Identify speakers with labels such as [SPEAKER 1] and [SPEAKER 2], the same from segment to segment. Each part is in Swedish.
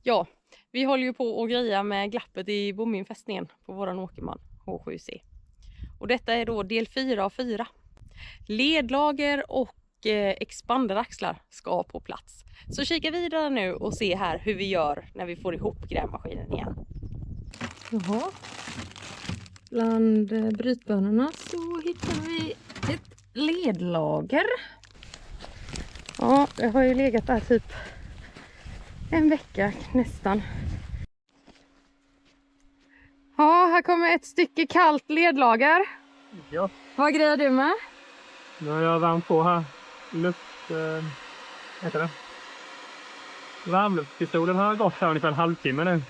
[SPEAKER 1] Ja, vi håller ju på att greja med glappet i bominfästningen på våran åkerman H7C. Och detta är då del 4 av 4. Ledlager och expanderaxlar ska på plats. Så kika vidare nu och se här hur vi gör när vi får ihop grävmaskinen igen. Jaha. Bland brytbönorna så hittar vi ett ledlager. Ja, jag har ju legat där typ en vecka nästan. Ja, här kommer ett stycke kallt ledlager.
[SPEAKER 2] Ja.
[SPEAKER 1] Vad grejer du med?
[SPEAKER 2] Nu har jag värmt på här. Heter det? Varmluftspistolen har gått här ungefär en halvtimme nu.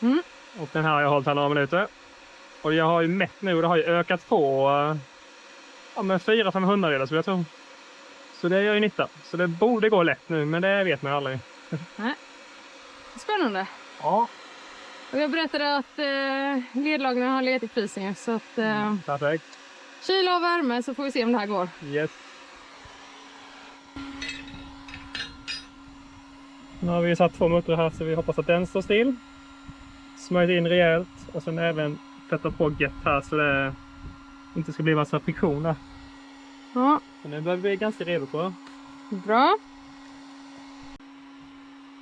[SPEAKER 1] Mm.
[SPEAKER 2] Och den här har jag hållit här några minuter. Och jag har ju mätt nu och det har ju ökat på med 400-500 delar så jag tror. Så det gör ju nytta. Så det borde gå lätt nu, men det vet man ju aldrig.
[SPEAKER 1] Nej. Spännande.
[SPEAKER 2] Ja.
[SPEAKER 1] Och jag berättade att ledlagren har legat i frysen så att
[SPEAKER 2] Perfekt.
[SPEAKER 1] kyla och värme så får vi se om det här går.
[SPEAKER 2] Yes. Nu har vi satt 2 muttrar här så vi hoppas att den står still. Smörjt in rejält och sen även sätta på gett här så det inte ska bli massa friktioner.
[SPEAKER 1] Ja.
[SPEAKER 2] Så nu börjar vi bli ganska redo på.
[SPEAKER 1] Bra.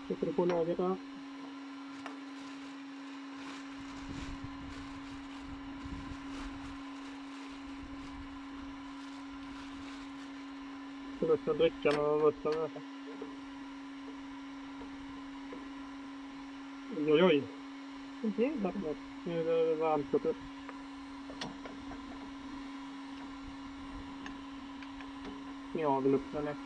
[SPEAKER 2] Sätter du på lagret där. Så du ska dricka och rösta med det. Oj, oj. Nu är det varmt uppe. Ja, det luktar lätt.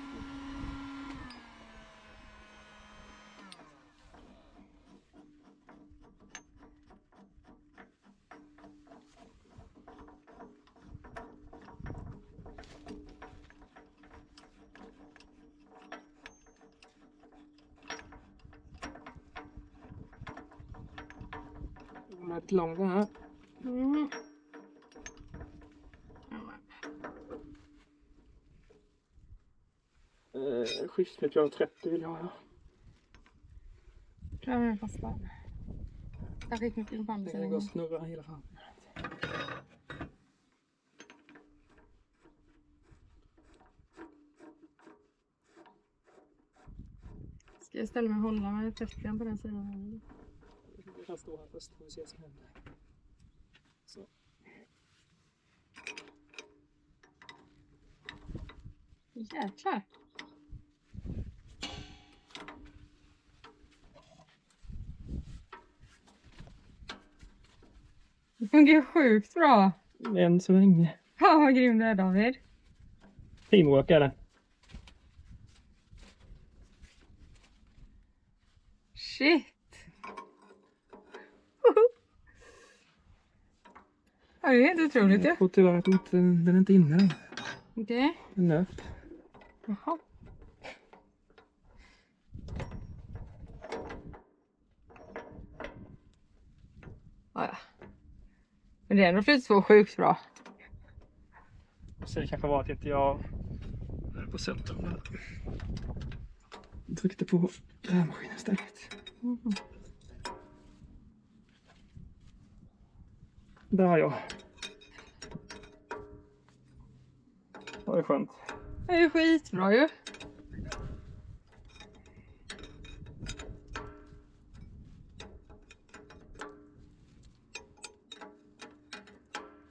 [SPEAKER 2] Ett långt här.
[SPEAKER 1] Mm.
[SPEAKER 2] Skiftet jag 30 vill jag ha.
[SPEAKER 1] Tror jag fast där. Jag fick mycket på andra
[SPEAKER 2] Det går att snurra hela fram.
[SPEAKER 1] Ska jag ställa mig och hålla med träffen på den sidan?
[SPEAKER 2] Jag kan stå här först och se vad som händer. Så.
[SPEAKER 1] Jäklar. Det fungerar sjukt bra.
[SPEAKER 2] Än så länge.
[SPEAKER 1] Ja, vad grym du är, David.
[SPEAKER 2] Teamwork är det.
[SPEAKER 1] Shit. Ja, det är helt otroligt ju.
[SPEAKER 2] Jag tror tyvärr att den är inte inne än.
[SPEAKER 1] Okej.
[SPEAKER 2] Den är upp.
[SPEAKER 1] Jaha. Ja. Men det är ändå flyttat på sjukt bra.
[SPEAKER 2] Så det kanske var att inte jag är på centrum där. Jag tryckte på grävmaskinen istället.
[SPEAKER 1] Mm.
[SPEAKER 2] Där har jag. Det är skönt.
[SPEAKER 1] Det är ju skitbra ju.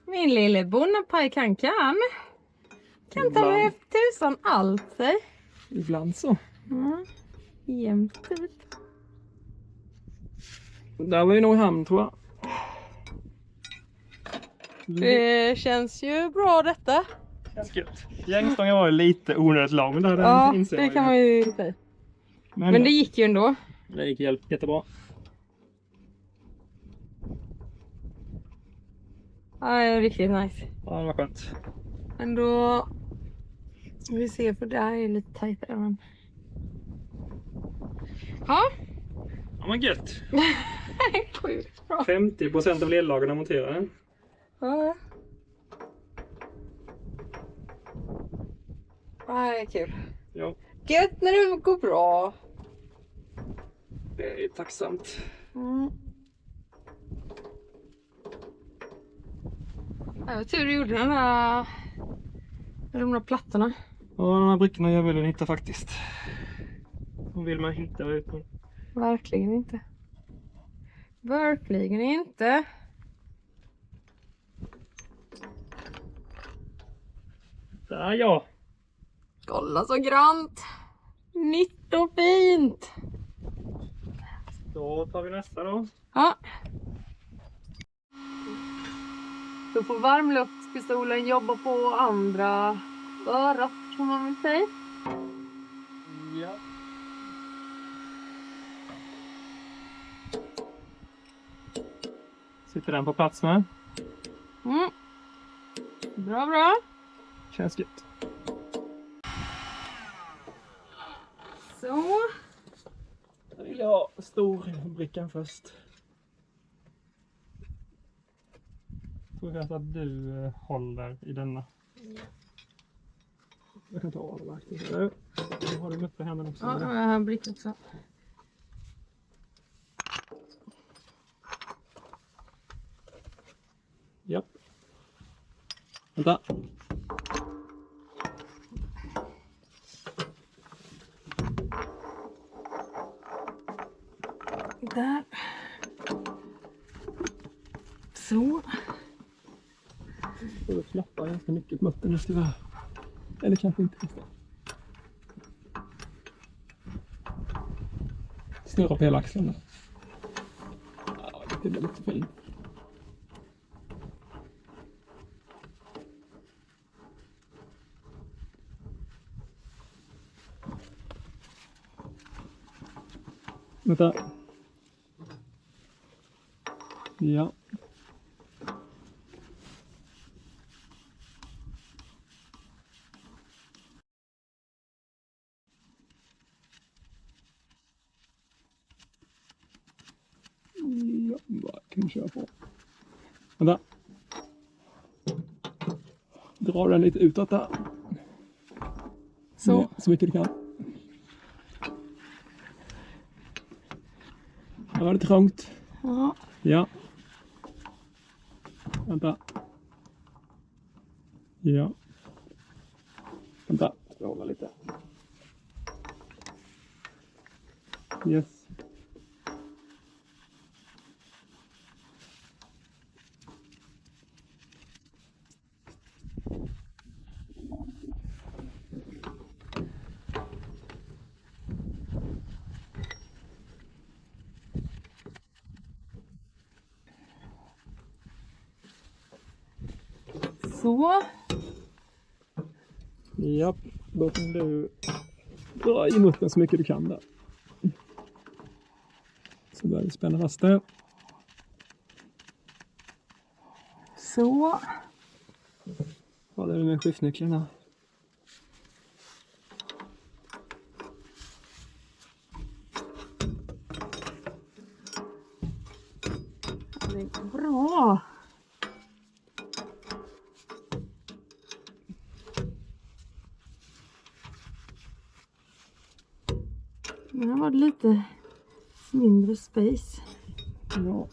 [SPEAKER 1] Min lille bonnapajkankan kan ta med tusan allt sig.
[SPEAKER 2] Ibland så.
[SPEAKER 1] Mm. Jämt typ.
[SPEAKER 2] Där var ju nog i hamn tror jag.
[SPEAKER 1] Det känns ju bra detta.
[SPEAKER 2] Känns gött. Gängstången var ju lite onödigt lång där.
[SPEAKER 1] Ja, det kan man ju säga. Men det gick ju ändå.
[SPEAKER 2] Det gick jättebra.
[SPEAKER 1] Ja, det är riktigt nice.
[SPEAKER 2] Ja, det var skönt.
[SPEAKER 1] Men då... Vi ser för det här är lite tajtare. Men... Ja.
[SPEAKER 2] Ja, men gött.
[SPEAKER 1] Sjukt bra.
[SPEAKER 2] 50% av ledlagarna monterade.
[SPEAKER 1] Ja. Ja, det är kul.
[SPEAKER 2] Ja.
[SPEAKER 1] Gött när det går bra.
[SPEAKER 2] Det är tacksamt.
[SPEAKER 1] Jag var tur du gjorde de där plattorna.
[SPEAKER 2] Ja, de här brickorna jag vill hitta faktiskt. De vill man hitta ut.
[SPEAKER 1] Verkligen inte. Verkligen inte.
[SPEAKER 2] Där ja.
[SPEAKER 1] Kolla så grant. Nytt och fint.
[SPEAKER 2] Då tar vi nästa då.
[SPEAKER 1] Ja. Då får varmluftspistolen jobba på andra örat, som man vill säga.
[SPEAKER 2] Ja. Sitter den på plats med?
[SPEAKER 1] Mm. Bra, bra.
[SPEAKER 2] Känns gött.
[SPEAKER 1] Så.
[SPEAKER 2] Då vill jag ha storbrickan först. Tror jag att du håller i denna. Jag kan ta av verktyget nu. Nu har du uppe i händerna också.
[SPEAKER 1] Ja, jag har en bricka också.
[SPEAKER 2] Ja. Vänta.
[SPEAKER 1] Där. Så.
[SPEAKER 2] Får du klappa ganska mycket på muttern just tyvärr. Eller kanske inte riktigt. Snurra på hela axeln där. Ja, det blir lite fint. Vänta. Ja. Ja, bara kan du köra på. Vänta. Dra den lite utåt där.
[SPEAKER 1] Så.
[SPEAKER 2] Så mycket du kan. Det var lite trångt.
[SPEAKER 1] Ja.
[SPEAKER 2] Ja. Vänta. Ja. Vänta. Jag ska hålla lite. Yes.
[SPEAKER 1] Så.
[SPEAKER 2] Japp, då kan du dra i muttern så mycket du kan där. Så börjar vi spänna fast det.
[SPEAKER 1] Så.
[SPEAKER 2] Ja, det är med skiftnyckeln här.
[SPEAKER 1] Det är bra. Det har varit lite mindre space.
[SPEAKER 2] Ja.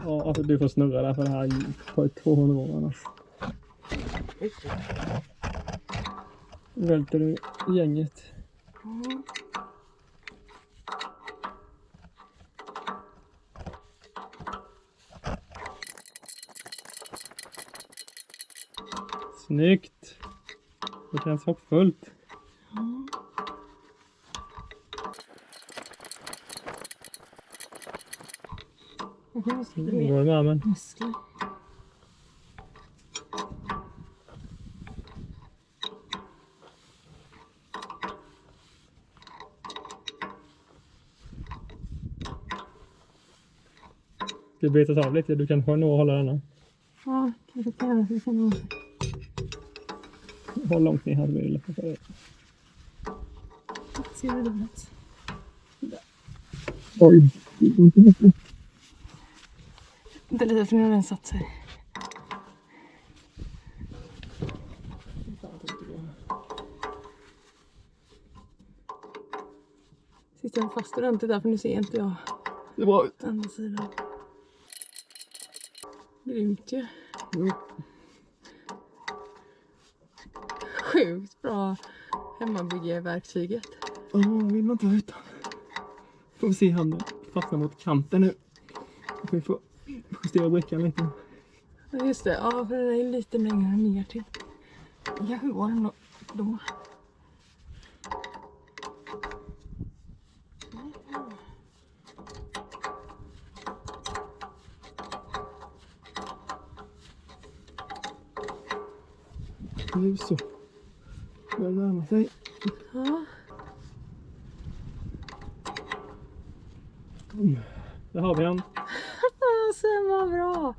[SPEAKER 2] Ja, alltså du får snurra där för det här på 200 år annars. Välter du gänget.
[SPEAKER 1] Mm.
[SPEAKER 2] Snyggt! Det känns hoppfullt.
[SPEAKER 1] Mm.
[SPEAKER 2] Nu går det med armen.
[SPEAKER 1] Muskler.
[SPEAKER 2] Ska vi betas av lite? Du kan nog hålla denna.
[SPEAKER 1] Ja, kanske kan jag.
[SPEAKER 2] Håll långt ner här så blir det lättare för dig.
[SPEAKER 1] Ser du det?
[SPEAKER 2] Oj,
[SPEAKER 1] Inte lite för när den satt sig. spänn fast ordentligt där för nu ser inte jag.
[SPEAKER 2] Det är bra ut.
[SPEAKER 1] Andra sidan. Grymt ju.
[SPEAKER 2] Mm.
[SPEAKER 1] Sjukt bra hemmabyggeverktyget.
[SPEAKER 2] Vill man inte ha utan. Får vi se han fastnar mot kanten nu. Vi får justera brickan lite.
[SPEAKER 1] Ja, just det, ja för det är lite längre ner till. Ja, hur går den då?
[SPEAKER 2] Nu så. Börjar närma sig.
[SPEAKER 1] Ja.
[SPEAKER 2] Där har vi han.
[SPEAKER 1] Så vad bra.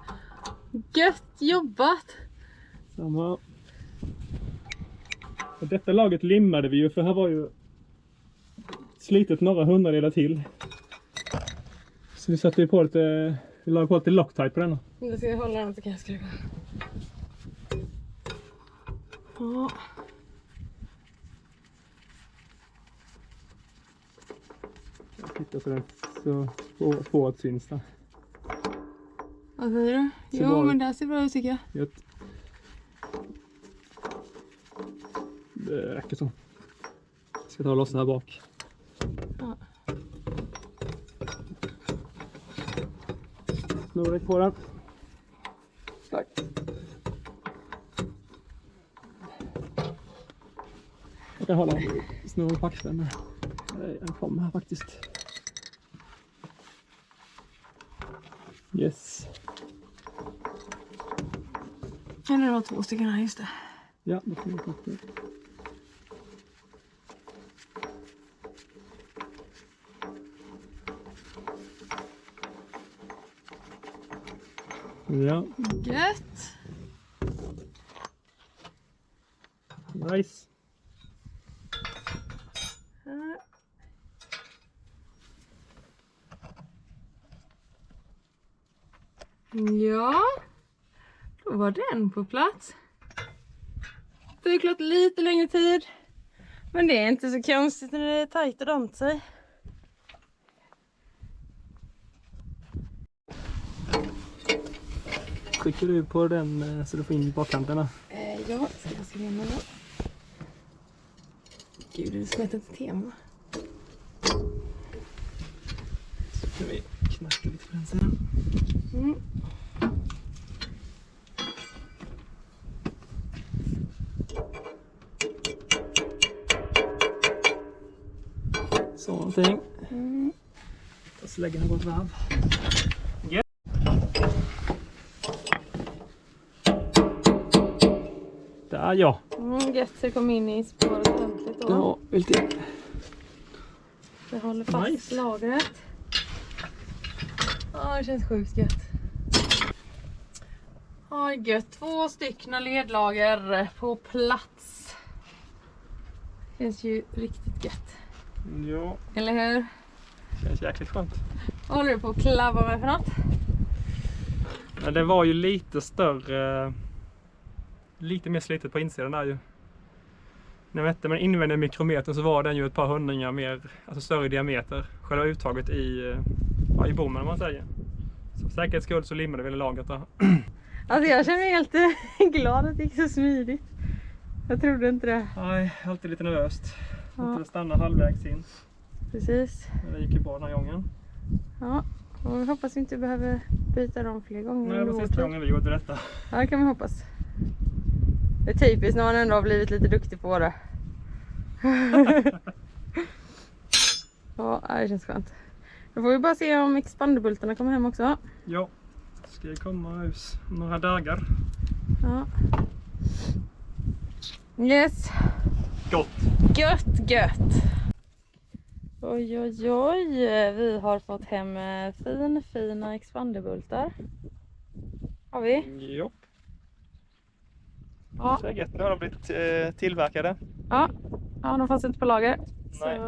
[SPEAKER 1] Gött jobbat.
[SPEAKER 2] Samma. Och detta laget limmade vi ju för här var ju slitet några hundradelar till. Så vi satte ju på lite, vi lade på lite Loctite på denna.
[SPEAKER 1] Nu ska jag hålla den så kan jag skruva. Ja.
[SPEAKER 2] Jag tittar på den så få att syns där.
[SPEAKER 1] Vad säger du?
[SPEAKER 2] Ser
[SPEAKER 1] Jo
[SPEAKER 2] bra
[SPEAKER 1] men
[SPEAKER 2] ut.
[SPEAKER 1] det ser bra ut tycker jag.
[SPEAKER 2] Gött. Det räcker så. Jag ska ta och lossa här bak.
[SPEAKER 1] Ja.
[SPEAKER 2] Snurret på den. Tack. Jag kan hålla snurret på axeln. En kom här faktiskt. Yes.
[SPEAKER 1] Kan det vara 2 stycken här, just det.
[SPEAKER 2] Ja, det får vi ta det. Ja,
[SPEAKER 1] Gött.
[SPEAKER 2] nice.
[SPEAKER 1] Ja, då var den på plats. Det är klart lite längre tid. Men det är inte så konstigt när det är tajt och dant sig.
[SPEAKER 2] Trycker du på den så du får in bakkanterna?
[SPEAKER 1] Ja, ska jag skriva med då. Gud, det smätter inte tema.
[SPEAKER 2] Så kan vi knacka lite på den sidan.
[SPEAKER 1] Mm.
[SPEAKER 2] Så någonting.
[SPEAKER 1] Mm.
[SPEAKER 2] Och så lägger den på ett varv. Yeah. Där ja.
[SPEAKER 1] Gött så kom in i spåret ordentligt då.
[SPEAKER 2] Ja, lite.
[SPEAKER 1] Det håller fast
[SPEAKER 2] Nice.
[SPEAKER 1] lagret. Ja, det känns sjukt gött. Ja, gött. 2 stycken ledlager på plats. Känns ju riktigt gött.
[SPEAKER 2] Ja,
[SPEAKER 1] Eller hur?
[SPEAKER 2] känns jäkligt skönt.
[SPEAKER 1] Vad håller du på att klabba med för något?
[SPEAKER 2] Men det var ju lite större, lite mer slitet på insidan där ju. När jag mätte med invändiga mikrometern så var den ju ett par hundringar mer, alltså större i diameter. Själva uttaget i bommen om man säger. Så för säkerhets skull så limmade vi lagret där.
[SPEAKER 1] Alltså jag känner mig helt glad att det gick så smidigt. Jag trodde inte det.
[SPEAKER 2] Nej, alltid lite nervöst.
[SPEAKER 1] Ja.
[SPEAKER 2] Inte stanna halvvägs in.
[SPEAKER 1] Precis.
[SPEAKER 2] Men det gick ju bra den här gången.
[SPEAKER 1] Ja, och vi hoppas vi inte behöver byta dem fler gånger.
[SPEAKER 2] Nej, det
[SPEAKER 1] under
[SPEAKER 2] var
[SPEAKER 1] vår
[SPEAKER 2] sista
[SPEAKER 1] tid.
[SPEAKER 2] gången vi gjorde detta.
[SPEAKER 1] Ja, det kan vi hoppas. Det är typiskt när man ändå har blivit lite duktig på det. Ja, det känns skönt. Då får vi bara se om expanderbultarna kommer hem också.
[SPEAKER 2] Ja, ska jag komma hus några dagar.
[SPEAKER 1] Ja. Yes.
[SPEAKER 2] Gott!
[SPEAKER 1] Gött. Oj, oj, oj. Vi har fått hem fina expanderbultar. Har vi?
[SPEAKER 2] Jo.
[SPEAKER 1] Ja.
[SPEAKER 2] Så gött, nu har de blivit tillverkade.
[SPEAKER 1] Ja, de fanns inte på lager. Så
[SPEAKER 2] Nej.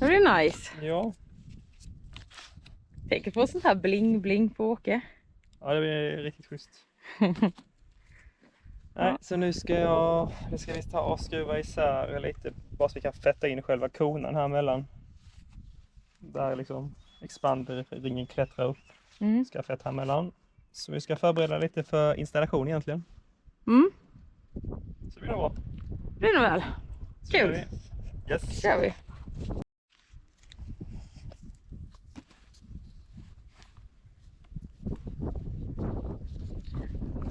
[SPEAKER 1] det blir nice.
[SPEAKER 2] Ja.
[SPEAKER 1] Tänker på sånt här bling-bling på Åke.
[SPEAKER 2] Ja, det blir riktigt schysst. Nej, så nu ska vi ta och skruva isär lite bara så vi kan fätta in själva konan här mellan. Där liksom expanderringen klättrar upp. Ska fätta här mellan. Så vi ska förbereda lite för installation egentligen. Så blir det bra.
[SPEAKER 1] Det är nog väl. Kul.
[SPEAKER 2] Yes.
[SPEAKER 1] Kör vi.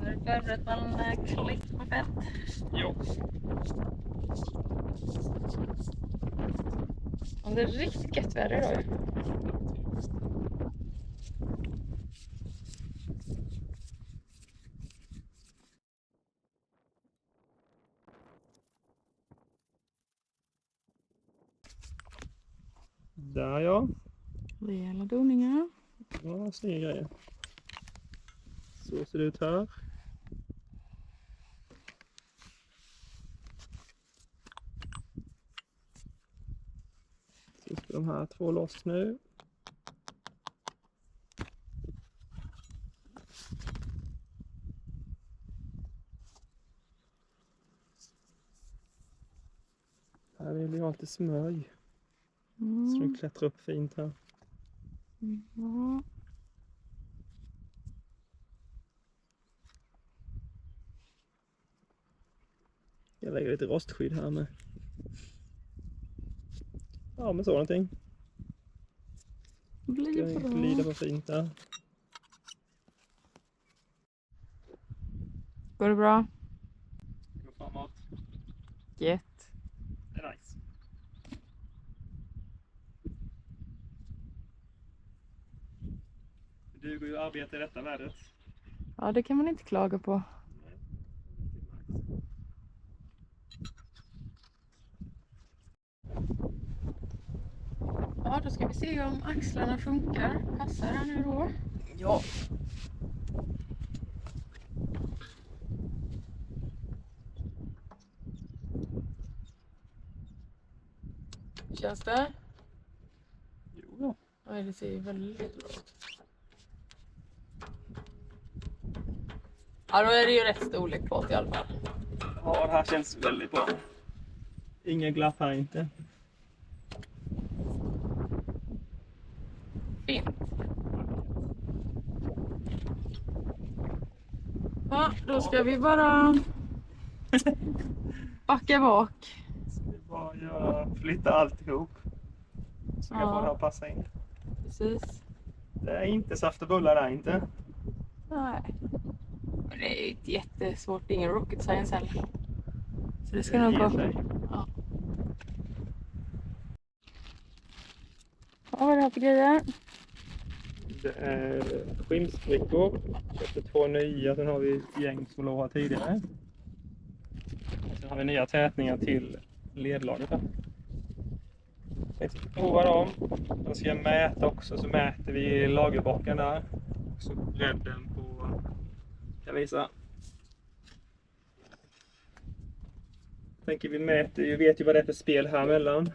[SPEAKER 1] Nu är det förberett man klick med fett.
[SPEAKER 2] Jo.
[SPEAKER 1] Det är riktigt gött väder idag ju.
[SPEAKER 2] Där ja.
[SPEAKER 1] Rejäla doningar.
[SPEAKER 2] Ja, snygga grejer. Så ser det ut här. Så ska de här två loss nu. Här vill vi ha lite smörj. Så den klättrar upp fint här.
[SPEAKER 1] Ja.
[SPEAKER 2] Jag lägger lite rostskydd här med. Ja, men så någonting.
[SPEAKER 1] Blir bra.
[SPEAKER 2] Glida på fint där.
[SPEAKER 1] Går det bra?
[SPEAKER 2] Gå framåt.
[SPEAKER 1] Gött.
[SPEAKER 2] Det är nice. Du går ju och arbetar i detta vädret.
[SPEAKER 1] Ja, det kan man inte klaga på. Ja, då ska vi se om axlarna funkar. Passar här nu då?
[SPEAKER 2] Ja.
[SPEAKER 1] Känns det?
[SPEAKER 2] Jo då.
[SPEAKER 1] Ja, det ser väldigt bra ut. Ja, då är det ju rätt storlek på det i alla fall.
[SPEAKER 2] Ja, det här känns väldigt bra. Inga glapp här inte.
[SPEAKER 1] Fint. Ja, då ska vi bara backa bak.
[SPEAKER 2] Ska vi bara flytta alltihop. Så jag får det här passa in.
[SPEAKER 1] Precis.
[SPEAKER 2] Det är inte saft och bullar där inte.
[SPEAKER 1] Nej. Men det är ju inte jättesvårt, det är ingen rocket science heller. Så det ska nog gå. Ja. Vad är det här för grejer?
[SPEAKER 2] Det är skimsbrickor. Köpte 2 nya, sen har vi ett gäng som låg här tidigare. Sen har vi nya tätningar till ledlaget här. Jag ska prova dem. Då ska jag mäta också, så mäter vi lagerbocken där. Och så bredden på, jag visa. Tänker vi mäter, vi vet ju vad det är för spel här mellan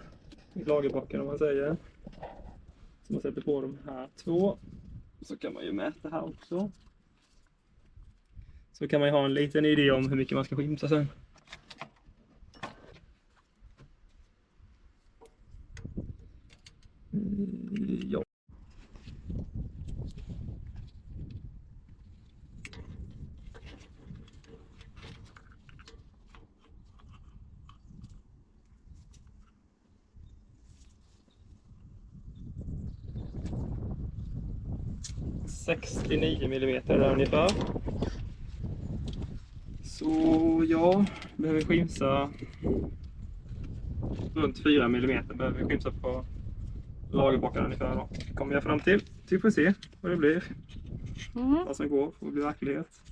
[SPEAKER 2] i lagerbocken om man säger. Så man sätter på de här 2. Så kan man ju mäta här också. Så kan man ju ha en liten idé om hur mycket man ska skimsa sen. Ja. $69 där ungefär. Så ja, behöver skimsa runt 4 mm behöver vi skimsa på lagerbocken ungefär då. Kommer jag fram till. Vi får se vad det blir. Vad som går får bli verklighet.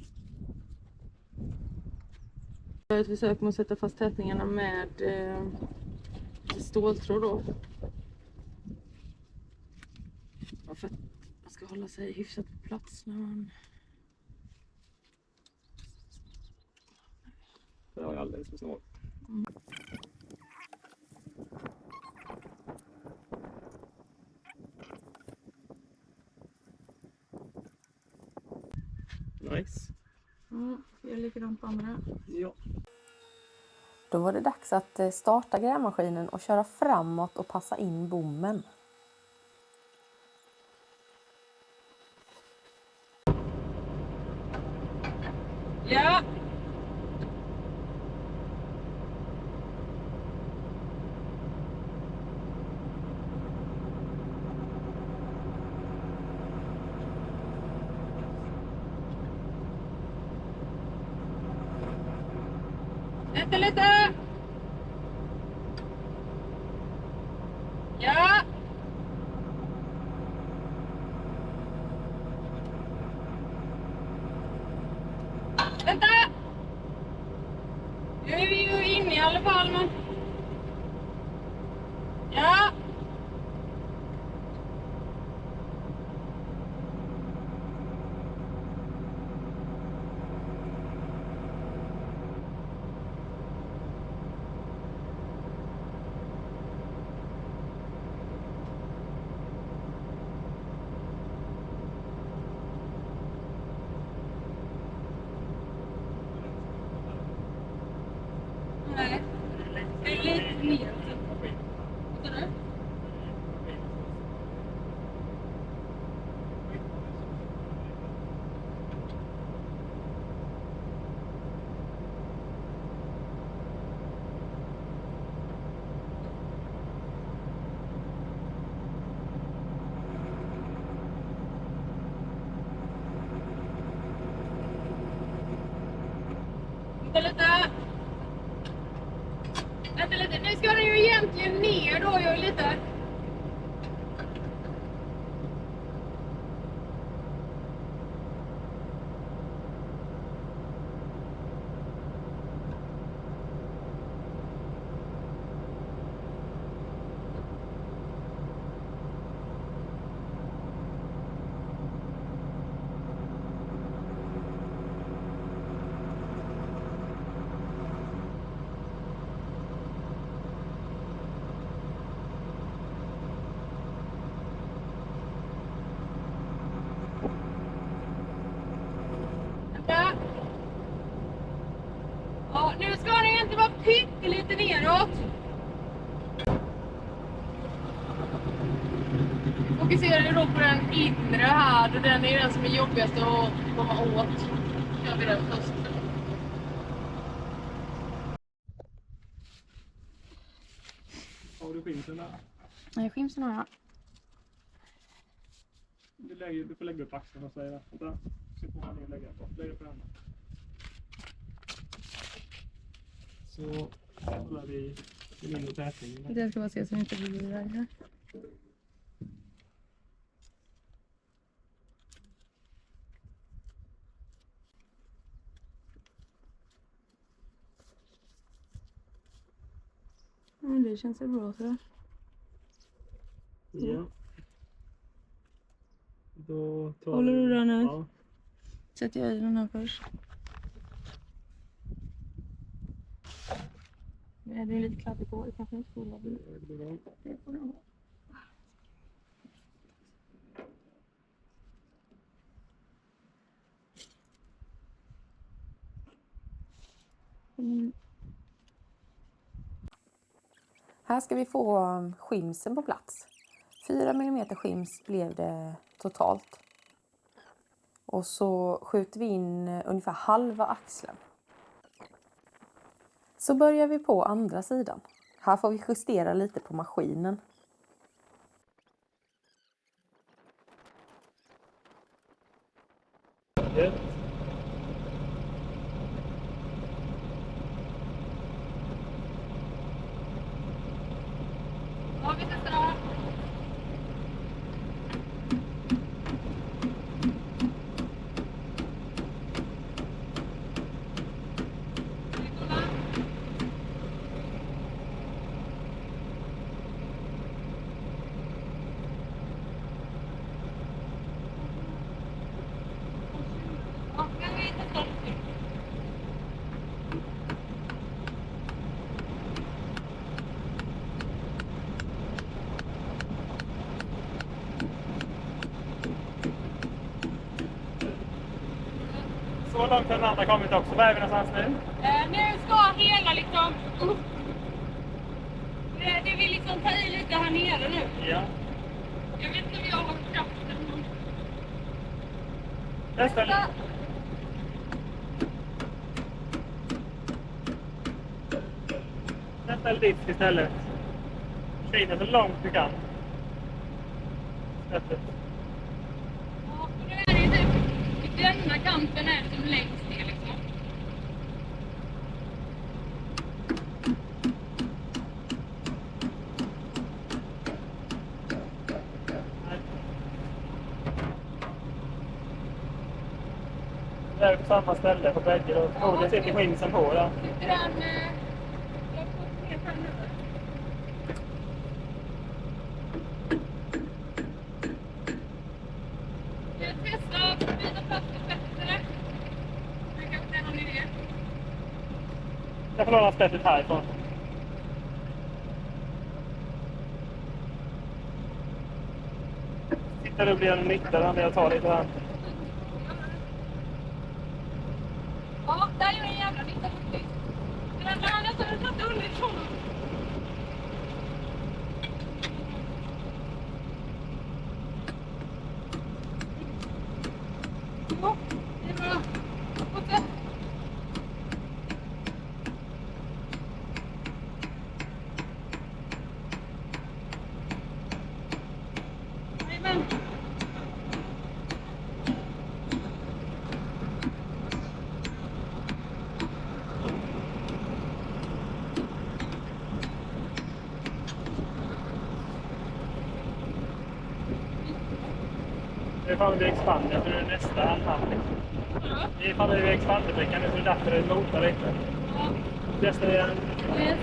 [SPEAKER 1] Jag har ett försök med att sätta fast tätningarna med ståltråd då. För att man ska hålla sig hyfsat på plats när man...
[SPEAKER 2] Det var alldeles för snålt. Nice.
[SPEAKER 1] Gör det likadant på andra?
[SPEAKER 2] Ja.
[SPEAKER 3] Då var det dags att starta grävmaskinen och köra framåt och passa in bommen.
[SPEAKER 1] Ja! Vänta lite! Ja! Vänta! Nu är vi ju inne i alla fall, men... Ja! Nej. Det är lite mer. Vad sa du? Vänta lite! Vänta lite, nu ska den ju egentligen ner då, jag är lite... Vänta! Ja, nu ska den egentligen vara pyttelite neråt. Fokuserar ju då på den inre här, och den är den som är jobbigast att komma åt. Kör vi den först.
[SPEAKER 2] Har du skimsen där?
[SPEAKER 1] Nej, skimsen har jag.
[SPEAKER 2] Du får lägga upp axeln och säga vänta. Så får man lägga på. Lägg upp den. Så håller vi den inre tätningen.
[SPEAKER 1] Det ska bara se så det inte blir där här. Men det känns ju bra sådär.
[SPEAKER 2] Ja. Då tar
[SPEAKER 1] Håller du den nu?
[SPEAKER 2] Ja.
[SPEAKER 1] Sätter jag i den här först. Det är lite kladdigt på, det kanske inte får bli. Det får nog.
[SPEAKER 3] Här ska vi få skimsen på plats. 4 mm skims blev det totalt. Och så skjuter vi in ungefär halva axeln. Så börjar vi på andra sidan. Här får vi justera lite på maskinen.
[SPEAKER 2] Ja.
[SPEAKER 1] Ja, vi testar då.
[SPEAKER 2] hur långt har den andra kommit också? Var är vi någonstans nu?
[SPEAKER 1] Nu ska hela liksom upp. Det vill liksom ta i lite här nere nu.
[SPEAKER 2] Ja.
[SPEAKER 1] Jag vet inte om jag har kraften.
[SPEAKER 2] Nästa. Nästa disk istället. Kina så långt du kan. Öppet.
[SPEAKER 1] Ja, för nu är det ju typ, denna kanten är som längst ner liksom.
[SPEAKER 2] Det är på samma ställe på bägge och förmodligen sitter skinsen på där.
[SPEAKER 1] Sitter den... Jag får ner den över. Jag testar att byta plats på spettet. Det kanske inte är någon idé.
[SPEAKER 2] Jag får låna spettet härifrån. Titta, det blir en nytta när jag tar lite här.
[SPEAKER 1] Ja, där är en jävla nytta faktiskt. Den andra har nästan tagit underifrån. Ja, det är bra. Fortsätt. Jajamän.
[SPEAKER 2] Det är fan vi expander för det är nästa anpassning. Det är fan vi expanderbrickan nu så det är därför det motar lite.
[SPEAKER 1] Ja.
[SPEAKER 2] Testar igen.
[SPEAKER 1] Yes.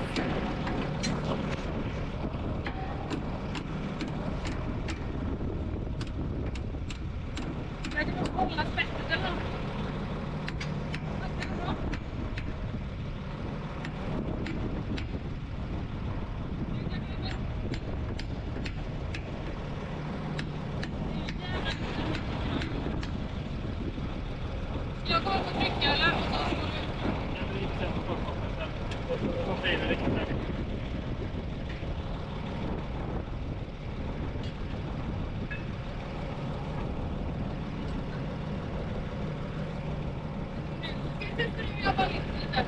[SPEAKER 1] Jag kan nog hålla spettet eller något. Det är bra. Jag kommer att trycka eller? Jag bara lite.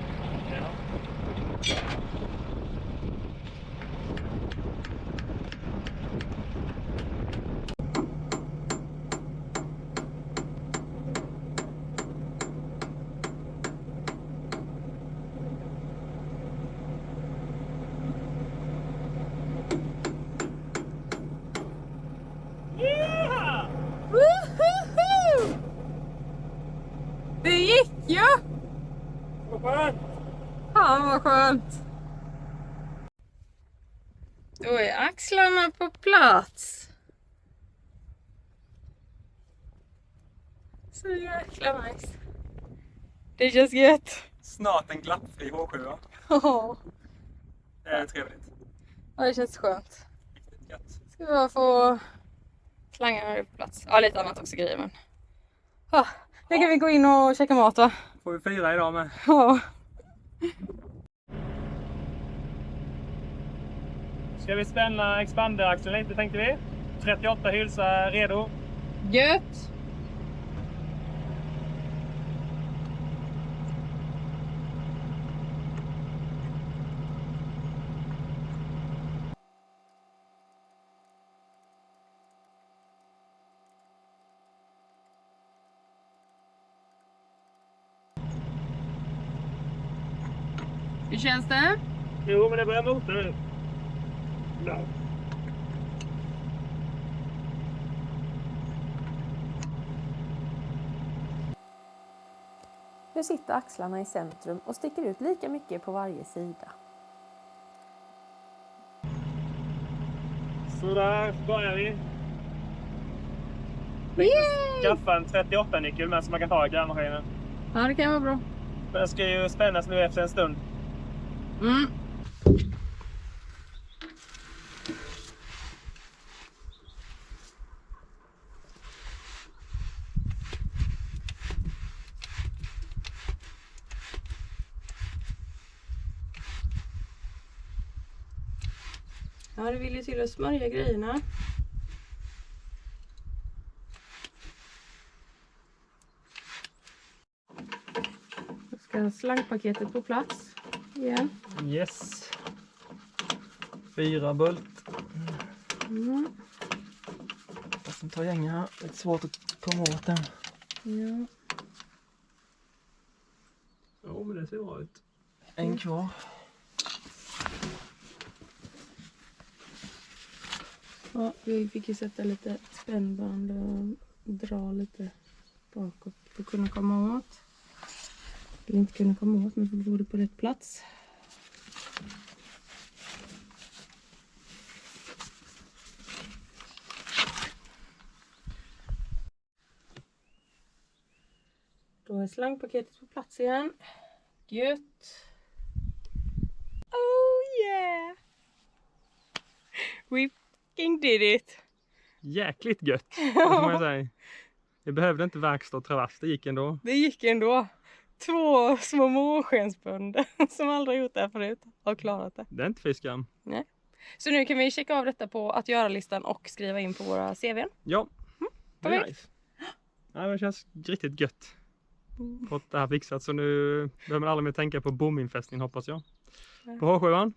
[SPEAKER 1] Woohoo! Det gick ju!
[SPEAKER 2] Vad skönt!
[SPEAKER 1] Fan vad skönt! Då är axlarna på plats. Så jäkla nice. Det känns gött.
[SPEAKER 2] Snart en glappfri H7.
[SPEAKER 1] Ja,
[SPEAKER 2] Det är trevligt.
[SPEAKER 1] det känns skönt.
[SPEAKER 2] Riktigt gött.
[SPEAKER 1] Ska vi bara få slangarna på plats. Ja, lite annat också grejer men. Ja, nu kan vi gå in och käka mat va?
[SPEAKER 2] Får vi fira idag med.
[SPEAKER 1] Ja.
[SPEAKER 2] Ska vi spänna expanderaxeln lite tänkte vi. 38 hylsa redo.
[SPEAKER 1] Gött! Hur känns det?
[SPEAKER 2] Jo, men det börjar mota nu. Ja.
[SPEAKER 3] Nu sitter axlarna i centrum och sticker ut lika mycket på varje sida.
[SPEAKER 2] Så där börjar vi. Skaffa en 38-nyckel med som man kan ta i grävmaskinen.
[SPEAKER 1] Ja, det kan vara bra.
[SPEAKER 2] Den ska ju spännas nu efter en stund.
[SPEAKER 1] Mm. Ja, det vill ju till att smörja grejerna. Jag ska ha slangpaketet på plats igen.
[SPEAKER 2] Yes. 4 bult. Fast den tar gänga här. Det är svårt att komma åt den.
[SPEAKER 1] Ja.
[SPEAKER 2] Ja, men det ser bra ut. En kvar.
[SPEAKER 1] Ja, vi fick ju sätta lite spännband och dra lite bakåt för att kunna komma åt. Eller inte kunna komma åt, men för att få det på rätt plats. Då är slangpaketet på plats igen. Gött! Oh yeah! We fucking did it!
[SPEAKER 2] Jäkligt gött, det får man ju säga. Det behövde inte verkstad och travass, det gick ändå.
[SPEAKER 1] Det gick ändå. 2 små månskensbönder som aldrig gjort det här förut har klarat det.
[SPEAKER 2] Det är inte fiskam.
[SPEAKER 1] Nej. Så nu kan vi checka av detta på att göra-listan och skriva in på våra CV:n.
[SPEAKER 2] Ja, det är
[SPEAKER 1] perfekt.
[SPEAKER 2] nice. Ja, det känns riktigt gött. Fått det här fixat, så nu behöver man aldrig mer tänka på bominfästning, hoppas jag. På H7an.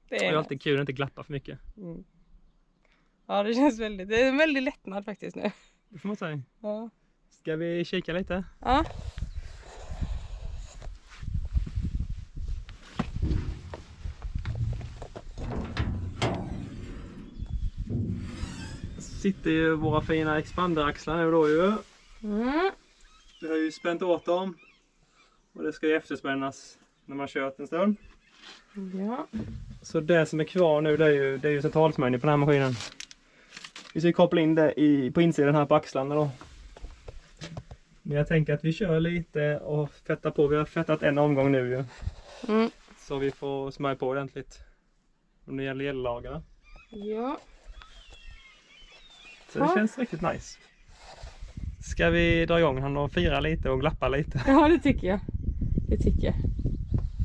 [SPEAKER 2] Det är alltid kul att inte glappa för mycket.
[SPEAKER 1] Mm. Ja, det känns väldigt, det är en väldigt lättnad faktiskt nu.
[SPEAKER 2] Det får man säga.
[SPEAKER 1] Ja.
[SPEAKER 2] Ska vi kika lite?
[SPEAKER 1] Ja.
[SPEAKER 2] Sitter ju våra fina expanderaxlar nu då ju.
[SPEAKER 1] Mm.
[SPEAKER 2] Vi har ju spänt åt dem. Och det ska ju efterspännas när man har kört en stund.
[SPEAKER 1] Ja.
[SPEAKER 2] Så det som är kvar nu, det är ju centralsmörjning på den här maskinen. Vi ska koppla in det på insidan här på axlarna då. Men jag tänker att vi kör lite och fettar på. Vi har fettat en omgång nu ju.
[SPEAKER 1] Mm.
[SPEAKER 2] Så vi får smörja på ordentligt. Om det gäller ellagarna.
[SPEAKER 1] Ja.
[SPEAKER 2] Så det känns riktigt nice. Ska vi dra igång han och fira lite och glappa lite?
[SPEAKER 1] Ja, det tycker jag. Det tycker jag.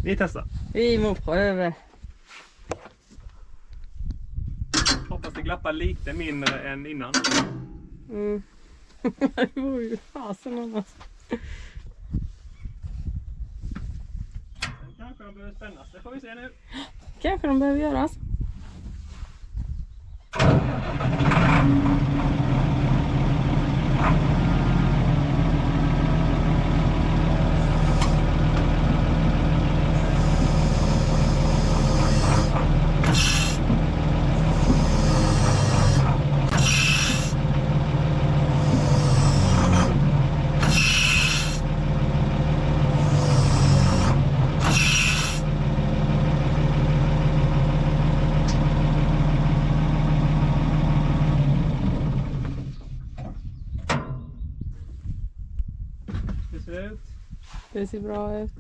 [SPEAKER 2] Vi testar.
[SPEAKER 1] Vi må pröva.
[SPEAKER 2] Hoppas det glappar lite mindre än innan.
[SPEAKER 1] Mm. Det vore ju fasen annars.
[SPEAKER 2] Kanske de behöver spännas, det får vi se nu.
[SPEAKER 1] Kanske de behöver göras. Det ser bra ut.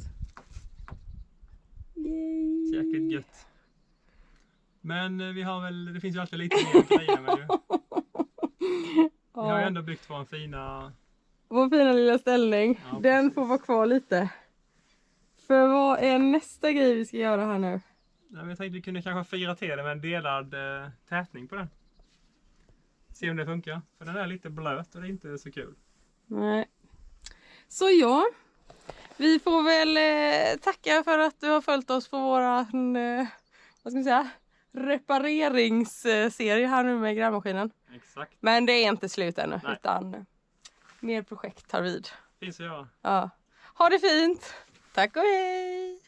[SPEAKER 1] Yay.
[SPEAKER 2] Jäkligt gött. Men vi har väl, det finns ju alltid lite mer grejer med ju. Vi har ju ändå byggt vår fina...
[SPEAKER 1] Vår fina lilla ställning.
[SPEAKER 2] Ja,
[SPEAKER 1] den
[SPEAKER 2] precis.
[SPEAKER 1] får vara kvar lite. För vad är nästa grej vi ska göra här nu?
[SPEAKER 2] Nej, men jag tänkte vi kunde kanske fira till det med en delad tätning på den. Se om det funkar. För den är lite blöt och det är inte så kul.
[SPEAKER 1] Nej. Så ja. Vi får väl tacka för att du har följt oss på våran vad ska man säga, repareringsserie här nu med grävmaskinen.
[SPEAKER 2] Exakt.
[SPEAKER 1] Men det är inte slut ännu.
[SPEAKER 2] Nej.
[SPEAKER 1] Utan mer projekt tar vid.
[SPEAKER 2] Finns att göra.
[SPEAKER 1] Ja. Ha det fint. Tack och hej.